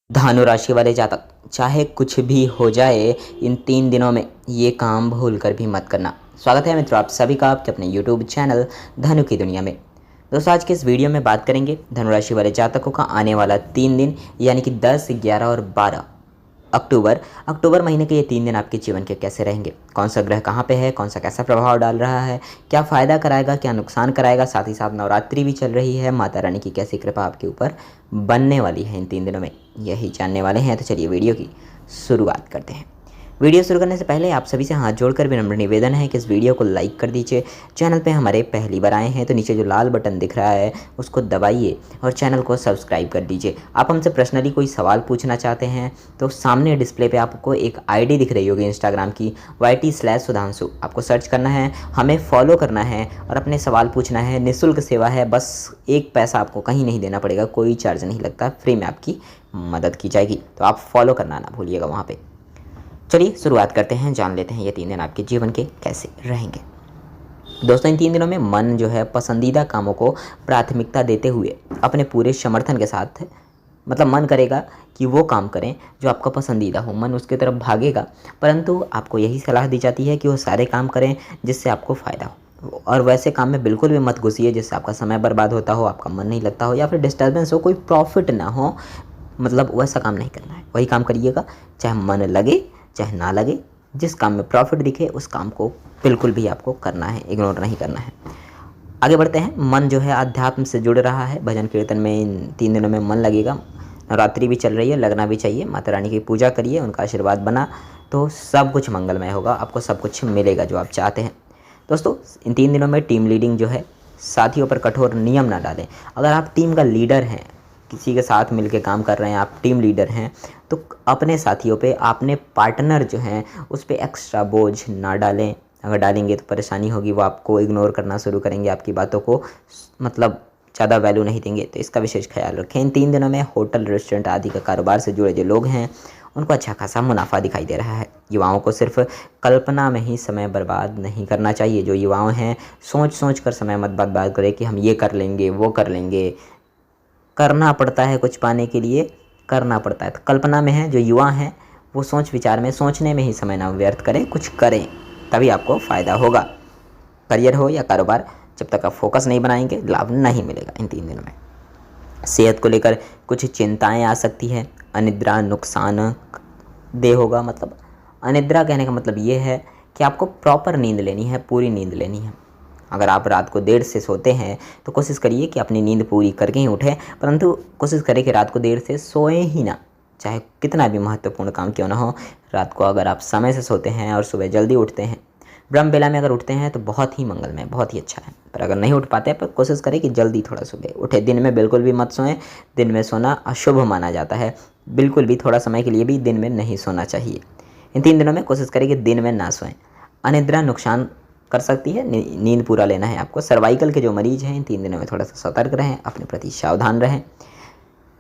धनु राशि वाले जातक, चाहे कुछ भी हो जाए, इन 3 दिनों में ये काम भूल कर भी मत करना। स्वागत है मित्रों आप सभी का आपके अपने यूट्यूब चैनल धनु की दुनिया में। दोस्तों आज के इस वीडियो में बात करेंगे धनु राशि वाले जातकों का आने वाला 3 दिन यानी कि 10, 11 और 12 अक्टूबर महीने के ये 3 दिन आपके जीवन के कैसे रहेंगे, कौन सा ग्रह कहाँ पे है, कौन सा कैसा प्रभाव डाल रहा है, क्या फ़ायदा कराएगा, क्या नुकसान कराएगा। साथ ही साथ नवरात्रि भी चल रही है, माता रानी की कैसी कृपा आपके ऊपर बनने वाली है इन 3 दिनों में, यही जानने वाले हैं। तो चलिए वीडियो की शुरुआत करते हैं। वीडियो शुरू करने से पहले आप सभी से हाथ जोड़कर विनम्र निवेदन है कि इस वीडियो को लाइक कर दीजिए। चैनल पे हमारे पहली बार आए हैं तो नीचे जो लाल बटन दिख रहा है उसको दबाइए और चैनल को सब्सक्राइब कर दीजिए। आप हमसे पर्सनली कोई सवाल पूछना चाहते हैं तो सामने डिस्प्ले पे आपको एक आईडी दिख रही होगी इंस्टाग्राम की YT/सुधांशु, आपको सर्च करना है, हमें फॉलो करना है और अपने सवाल पूछना है। निःशुल्क सेवा है, बस 1 पैसा आपको कहीं नहीं देना पड़ेगा, कोई चार्ज नहीं लगता, फ्री में आपकी मदद की जाएगी। तो आप फॉलो करना ना भूलिएगा वहाँ पर। चलिए शुरुआत करते हैं, जान लेते हैं ये 3 दिन आपके जीवन के कैसे रहेंगे। दोस्तों इन 3 दिनों में मन जो है पसंदीदा कामों को प्राथमिकता देते हुए अपने पूरे समर्थन के साथ, मतलब मन करेगा कि वो काम करें जो आपका पसंदीदा हो, मन उसके तरफ भागेगा। परंतु आपको यही सलाह दी जाती है कि वो सारे काम करें जिससे आपको फ़ायदा हो, और वैसे काम में बिल्कुल भी मत घुसिए जिससे आपका समय बर्बाद होता हो, आपका मन नहीं लगता हो या फिर डिस्टर्बेंस हो, कोई प्रॉफिट ना हो। मतलब वैसा काम नहीं करना है, वही काम करिएगा चाहे मन लगे चाहे ना लगे। जिस काम में प्रॉफिट दिखे उस काम को बिल्कुल भी आपको करना है, इग्नोर नहीं करना है। आगे बढ़ते हैं। मन जो है अध्यात्म से जुड़ रहा है, भजन कीर्तन में इन 3 दिनों में मन लगेगा। नवरात्रि भी चल रही है, लगना भी चाहिए। माता रानी की पूजा करिए, उनका आशीर्वाद बना तो सब कुछ मंगलमय होगा, आपको सब कुछ मिलेगा जो आप चाहते हैं। दोस्तों इन 3 दिनों में टीम लीडिंग जो है, साथियों पर कठोर नियम ना डालें। अगर आप टीम का लीडर हैं, किसी के साथ मिलके काम कर रहे हैं, आप टीम लीडर हैं, तो अपने साथियों पे, अपने पार्टनर जो हैं उस पे एक्स्ट्रा बोझ ना डालें। अगर डालेंगे तो परेशानी होगी, वो आपको इग्नोर करना शुरू करेंगे, आपकी बातों को मतलब ज़्यादा वैल्यू नहीं देंगे, तो इसका विशेष ख्याल रखें। इन 3 दिनों में होटल, रेस्टोरेंट आदि का कारोबार से जुड़े जो लोग हैं उनको अच्छा खासा मुनाफा दिखाई दे रहा है। युवाओं को सिर्फ कल्पना में ही समय बर्बाद नहीं करना चाहिए। जो युवाओं हैं सोच कर समय मत बर्बाद करें कि हम ये कर लेंगे वो कर लेंगे। करना पड़ता है कुछ पाने के लिए, करना पड़ता है। तो कल्पना में है जो युवा हैं वो सोच विचार में, सोचने में ही समय ना व्यर्थ करें, कुछ करें तभी आपको फ़ायदा होगा। करियर हो या कारोबार, जब तक आप फोकस नहीं बनाएंगे लाभ नहीं मिलेगा इन 3 दिनों में। सेहत को लेकर कुछ चिंताएं आ सकती है, अनिद्रा नुकसान दे होगा। मतलब अनिद्रा कहने का मतलब ये है कि आपको प्रॉपर नींद लेनी है, पूरी नींद लेनी है। अगर आप रात को देर से सोते हैं तो कोशिश करिए कि अपनी नींद पूरी करके ही उठें, परंतु कोशिश करें कि रात को देर से सोएं ही ना, चाहे कितना भी महत्वपूर्ण काम क्यों ना हो। रात को अगर आप समय से सोते हैं और सुबह जल्दी उठते हैं, ब्रह्म बेला में अगर उठते हैं तो बहुत ही मंगलमय, बहुत ही अच्छा है। पर अगर नहीं उठ पाते पर कोशिश करें कि जल्दी थोड़ा सुबह उठे। दिन में बिल्कुल भी मत सोएं, दिन में सोना अशुभ माना जाता है। बिल्कुल भी थोड़ा समय के लिए भी दिन में नहीं सोना चाहिए। इन 3 दिनों में कोशिश करें कि दिन में ना सोएं। अनिद्रा नुकसान कर सकती है, नींद पूरा लेना है आपको। सर्वाइकल के जो मरीज हैं इन 3 दिनों में थोड़ा सा सतर्क रहें, अपने प्रति सावधान रहें।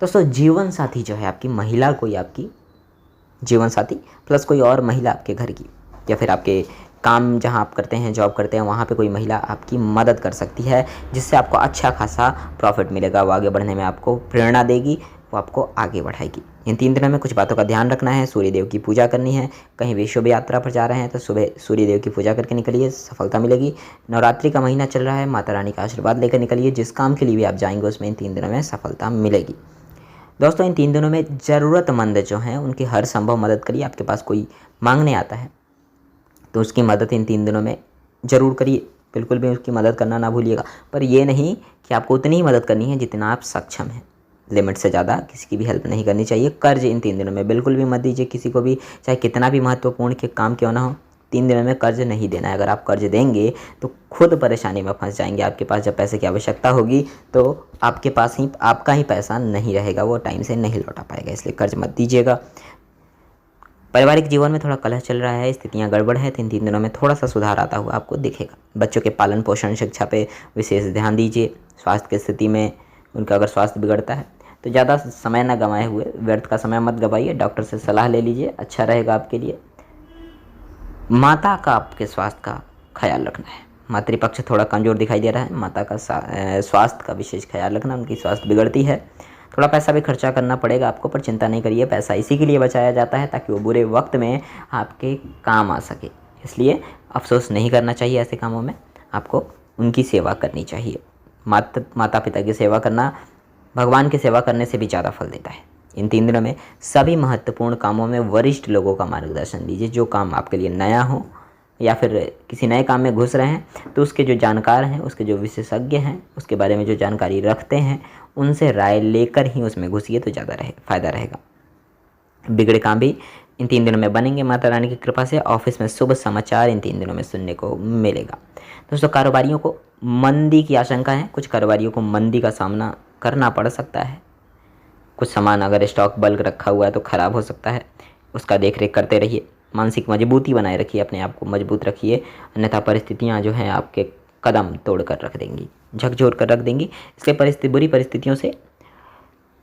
दोस्तों जीवन साथी जो है आपकी, महिला कोई आपकी जीवन साथी प्लस कोई और महिला आपके घर की, या फिर आपके काम जहां आप करते हैं, जॉब करते हैं, वहां पे कोई महिला आपकी मदद कर सकती है, जिससे आपको अच्छा खासा प्रॉफिट मिलेगा। वो आगे बढ़ने में आपको प्रेरणा देगी, वो आपको आगे बढ़ाएगी। इन 3 दिनों में कुछ बातों का ध्यान रखना है। सूर्य देव की पूजा करनी है। कहीं भी शुभ यात्रा पर जा रहे हैं तो सुबह सूर्य देव की पूजा करके निकलिए, सफलता मिलेगी। नवरात्रि का महीना चल रहा है, माता रानी का आशीर्वाद लेकर निकलिए। जिस काम के लिए भी आप जाएंगे उसमें इन 3 दिनों में सफलता मिलेगी। दोस्तों इन 3 दिनों में ज़रूरतमंद जो हैं उनकी हर संभव मदद करिए। आपके पास कोई मांगने आता है तो उसकी मदद इन 3 दिनों में ज़रूर करिए, बिल्कुल भी उसकी मदद करना ना भूलिएगा। पर ये नहीं कि आपको उतनी ही मदद करनी है जितना आप सक्षम हैं, लिमिट से ज़्यादा किसी की भी हेल्प नहीं करनी चाहिए। कर्ज इन 3 दिनों में बिल्कुल भी मत दीजिए किसी को भी, चाहे कितना भी महत्वपूर्ण के काम क्यों ना हो। 3 दिनों में कर्ज नहीं देना है। अगर आप कर्ज देंगे तो खुद परेशानी में फंस जाएंगे। आपके पास जब पैसे की आवश्यकता होगी तो आपके पास ही आपका ही पैसा नहीं रहेगा, वो टाइम से नहीं लौटा पाएगा, इसलिए कर्ज मत दीजिएगा। पारिवारिक जीवन में थोड़ा कलह चल रहा है, स्थितियां गड़बड़ है, तो इन 3 दिनों में थोड़ा सा सुधार आता हुआ आपको दिखेगा। बच्चों के पालन पोषण शिक्षा पे विशेष ध्यान दीजिए। स्वास्थ्य की स्थिति में उनका अगर स्वास्थ्य बिगड़ता है तो ज़्यादा समय ना गंवाए हुए, व्यर्थ का समय मत गवाइए, डॉक्टर से सलाह ले लीजिए, अच्छा रहेगा आपके लिए। माता का आपके स्वास्थ्य का ख्याल रखना है। मातृपक्ष थोड़ा कमज़ोर दिखाई दे रहा है, माता का स्वास्थ्य का विशेष ख्याल रखना, उनकी स्वास्थ्य बिगड़ती है। थोड़ा पैसा भी खर्चा करना पड़ेगा आपको, पर चिंता नहीं करिए, पैसा इसी के लिए बचाया जाता है ताकि वो बुरे वक्त में आपके काम आ सके। इसलिए अफसोस नहीं करना चाहिए ऐसे कामों में, आपको उनकी सेवा करनी चाहिए। माता पिता की सेवा करना भगवान की सेवा करने से भी ज़्यादा फल देता है। इन 3 दिनों में सभी महत्वपूर्ण कामों में वरिष्ठ लोगों का मार्गदर्शन लीजिए। जो काम आपके लिए नया हो या फिर किसी नए काम में घुस रहे हैं तो उसके जो जानकार हैं, उसके जो विशेषज्ञ हैं, उसके बारे में जो जानकारी रखते हैं, उनसे राय लेकर ही उसमें घुसिए तो ज़्यादा फ़ायदा रहेगा। बिगड़े काम भी इन 3 दिनों में बनेंगे माता रानी की कृपा से। ऑफिस में शुभ समाचार इन 3 दिनों में सुनने को मिलेगा। दोस्तों, कारोबारियों को मंदी की आशंका है। कुछ कारोबारियों को मंदी का सामना करना पड़ सकता है। कुछ सामान अगर स्टॉक बल्क रखा हुआ है तो ख़राब हो सकता है, उसका देख रेख करते रहिए। मानसिक मजबूती बनाए रखिए, अपने आप को मजबूत रखिए, अन्यथा परिस्थितियाँ जो हैं आपके कदम तोड़ कर रख देंगी, झकझोर कर रख देंगी। इसलिए बुरी परिस्थितियों से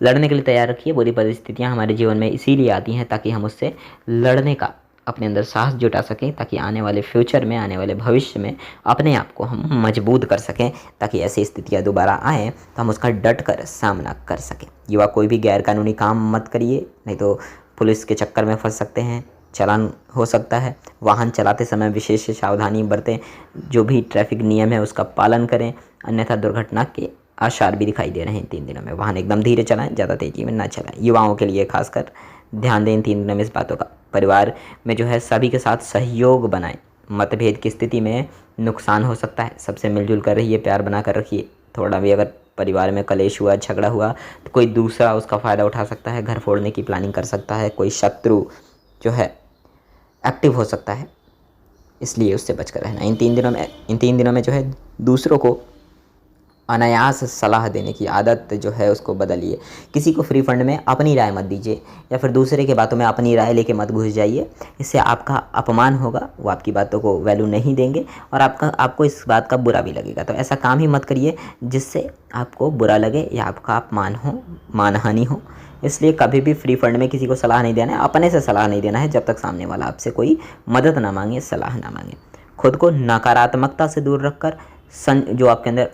लड़ने के लिए तैयार रखिए। बुरी परिस्थितियाँ हमारे जीवन में इसीलिए आती हैं ताकि हम उससे लड़ने का अपने अंदर साहस जुटा सकें, ताकि आने वाले फ्यूचर में, आने वाले भविष्य में अपने आप को हम मजबूत कर सकें, ताकि ऐसी स्थितियाँ दोबारा आएँ तो हम उसका डट कर सामना कर सकें। युवा, कोई भी गैरकानूनी काम मत करिए, नहीं तो पुलिस के चक्कर में फंस सकते हैं, चालान हो सकता है। वाहन चलाते समय विशेष सावधानी बरतें, जो भी ट्रैफिक नियम है उसका पालन करें, अन्यथा दुर्घटना के आसार भी दिखाई दे रहे हैं इन 3 दिनों में। वाहन एकदम धीरे चलाएं, ज़्यादा तेज़ी में ना चलाएं। युवाओं के लिए खासकर ध्यान दें इन 3 दिनों में इस बातों का। परिवार में जो है सभी के साथ सहयोग बनाएं। मतभेद की स्थिति में नुकसान हो सकता है, सबसे मिलजुल कर रहिए, प्यार बना कर रखिए। थोड़ा भी अगर परिवार में कलेश हुआ, झगड़ा हुआ तो कोई दूसरा उसका फ़ायदा उठा सकता है, घर फोड़ने की प्लानिंग कर सकता है, कोई शत्रु जो है एक्टिव हो सकता है, इसलिए उससे बचकर रहना। इन 3 दिनों में जो है दूसरों को अनायास सलाह देने की आदत जो है उसको बदलिए। किसी को फ्री फंड में अपनी राय मत दीजिए, या फिर दूसरे के बातों में अपनी राय लेके मत घुस जाइए। इससे आपका अपमान होगा, वो आपकी बातों को वैल्यू नहीं देंगे और आपको इस बात का बुरा भी लगेगा। तो ऐसा काम ही मत करिए जिससे आपको बुरा लगे या आपका अपमान हो, मानहानि हो। इसलिए कभी भी फ्री फंड में किसी को सलाह नहीं देना है, अपने से सलाह नहीं देना है जब तक सामने वाला आपसे कोई मदद ना मांगे, सलाह ना मांगे। खुद को नकारात्मकता से दूर रखकर जो आपके अंदर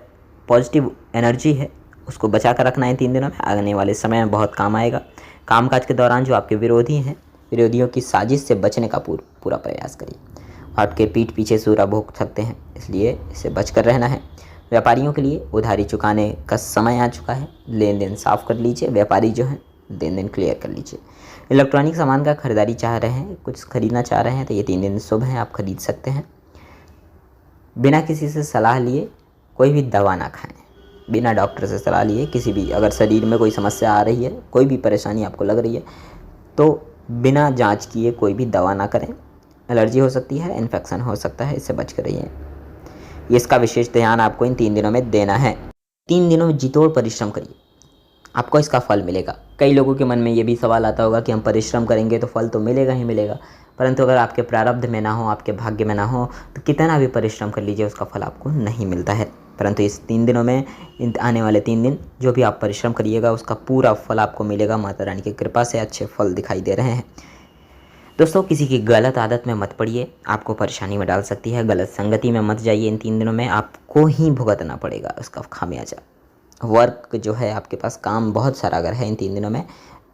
पॉजिटिव एनर्जी है उसको बचा कर रखना है। 3 दिनों में आने वाले समय में बहुत काम आएगा। कामकाज के दौरान जो आपके विरोधी हैं, विरोधियों की साजिश से बचने का पूरा प्रयास करिए। आपके पीठ पीछे सूरा भोग सकते हैं, इसलिए इससे बचकर रहना है। व्यापारियों के लिए उधारी चुकाने का समय आ चुका है, लेन देन साफ कर लीजिए। व्यापारी जो हैं लेन देन क्लियर कर लीजिए। इलेक्ट्रॉनिक सामान का खरीदारी चाह रहे हैं, कुछ खरीदना चाह रहे हैं तो ये 3 दिन शुभ हैं, आप खरीद सकते हैं। बिना किसी से सलाह लिए कोई भी दवा ना खाएं। बिना डॉक्टर से सलाह लिए किसी भी, अगर शरीर में कोई समस्या आ रही है, कोई भी परेशानी आपको लग रही है तो बिना जांच किए कोई भी दवा ना करें। एलर्जी हो सकती है, इन्फेक्शन हो सकता है, इससे बच कर रहिए। इसका विशेष ध्यान आपको इन 3 दिनों में देना है। 3 दिनों में जितोड़ परिश्रम करिए, आपको इसका फल मिलेगा। कई लोगों के मन में ये भी सवाल आता होगा कि हम परिश्रम करेंगे तो फल तो मिलेगा ही मिलेगा, परंतु अगर आपके प्रारब्ध में ना हो, आपके भाग्य में ना हो तो कितना भी परिश्रम कर लीजिए उसका फल आपको नहीं मिलता है। परंतु इस 3 दिनों में, आने वाले 3 दिन जो भी आप परिश्रम करिएगा उसका पूरा फल आपको मिलेगा। माता रानी की कृपा से अच्छे फल दिखाई दे रहे हैं। दोस्तों, किसी की गलत आदत में मत पड़िए, आपको परेशानी में डाल सकती है। गलत संगति में मत जाइए, इन 3 दिनों में आपको ही भुगतना पड़ेगा उसका खामियाजा। वर्क जो है आपके पास, काम बहुत सारा अगर है इन 3 दिनों में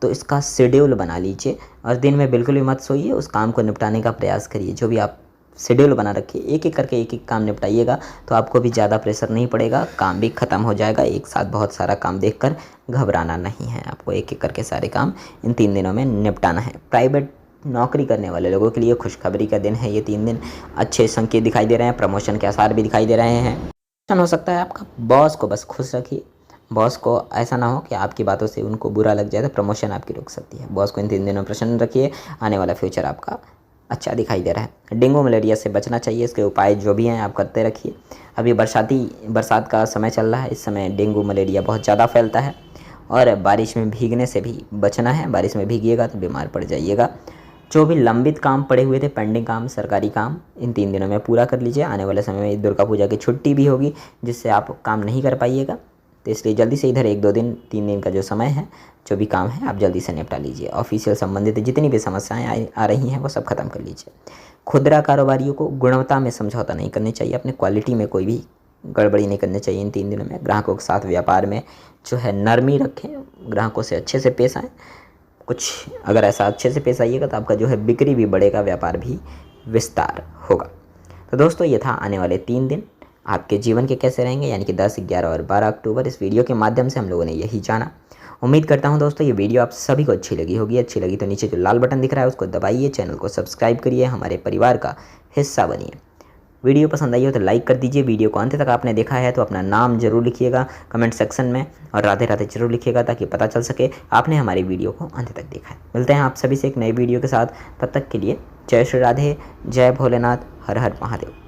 तो इसका शेड्यूल बना लीजिए और दिन में बिल्कुल भी मत सोइए, उस काम को निपटाने का प्रयास करिए। जो भी आप शेड्यूल बना रखिए, एक एक करके एक काम निपटाइएगा तो आपको भी ज़्यादा प्रेशर नहीं पड़ेगा, काम भी ख़त्म हो जाएगा। एक साथ बहुत सारा काम देखकर घबराना नहीं है, आपको एक एक करके सारे काम इन 3 दिनों में निपटाना है। प्राइवेट नौकरी करने वाले लोगों के लिए खुशखबरी का दिन है ये 3 दिन। अच्छे संकेत दिखाई दे रहे हैं, प्रमोशन के आसार भी दिखाई दे रहे हैं। प्रमोशन हो सकता है आपका। बॉस को बस खुश रखिए, बॉस को ऐसा ना हो कि आपकी बातों से उनको बुरा लग जाए तो प्रमोशन आपकी रुक सकती है। बॉस को इन 3 दिनों प्रसन्न रखिए, आने वाला फ्यूचर आपका अच्छा दिखाई दे रहा है। डेंगू मलेरिया से बचना चाहिए, इसके उपाय जो भी हैं आप करते रखिए। अभी बरसात का समय चल रहा है, इस समय डेंगू मलेरिया बहुत ज़्यादा फैलता है और बारिश में भीगने से भी बचना है। बारिश में भीगिएगा तो बीमार पड़ जाइएगा। जो भी लंबित काम पड़े हुए थे, पेंडिंग काम, सरकारी काम, इन 3 दिनों में पूरा कर लीजिए। आने वाले समय में दुर्गा पूजा की छुट्टी भी होगी जिससे आप काम नहीं कर पाइएगा, तो इसलिए जल्दी से इधर 1-2 दिन, 3 दिन का जो समय है, जो भी काम है आप जल्दी से निपटा लीजिए। ऑफिशियल संबंधित जितनी भी समस्याएं आ रही हैं वो सब खत्म कर लीजिए। खुदरा कारोबारियों को गुणवत्ता में समझौता नहीं करनी चाहिए, अपने क्वालिटी में कोई भी गड़बड़ी नहीं करनी चाहिए इन 3 दिनों में। ग्राहकों के साथ व्यापार में जो है नरमी रखें, ग्राहकों से अच्छे से पेश आएँ। कुछ अगर ऐसा अच्छे से पेश आइएगा तो आपका जो है बिक्री भी बढ़ेगा, व्यापार भी विस्तार होगा। तो दोस्तों ये था आने वाले 3 दिन आपके जीवन के कैसे रहेंगे, यानी कि 10, 11 और 12 अक्टूबर। इस वीडियो के माध्यम से हम लोगों ने यही जाना। उम्मीद करता हूं दोस्तों ये वीडियो आप सभी को अच्छी लगी होगी। अच्छी लगी तो नीचे जो लाल बटन दिख रहा है उसको दबाइए, चैनल को सब्सक्राइब करिए, हमारे परिवार का हिस्सा बनिए। वीडियो पसंद आई हो तो लाइक कर दीजिए। वीडियो को अंत तक आपने देखा है तो अपना नाम जरूर लिखिएगा कमेंट सेक्शन में, और राधे राधे जरूर लिखिएगा ताकि पता चल सके आपने हमारी वीडियो को अंत तक देखा है। मिलते हैं आप सभी से एक नई वीडियो के साथ, तब तक के लिए जय श्री राधे, जय भोलेनाथ, हर हर महादेव।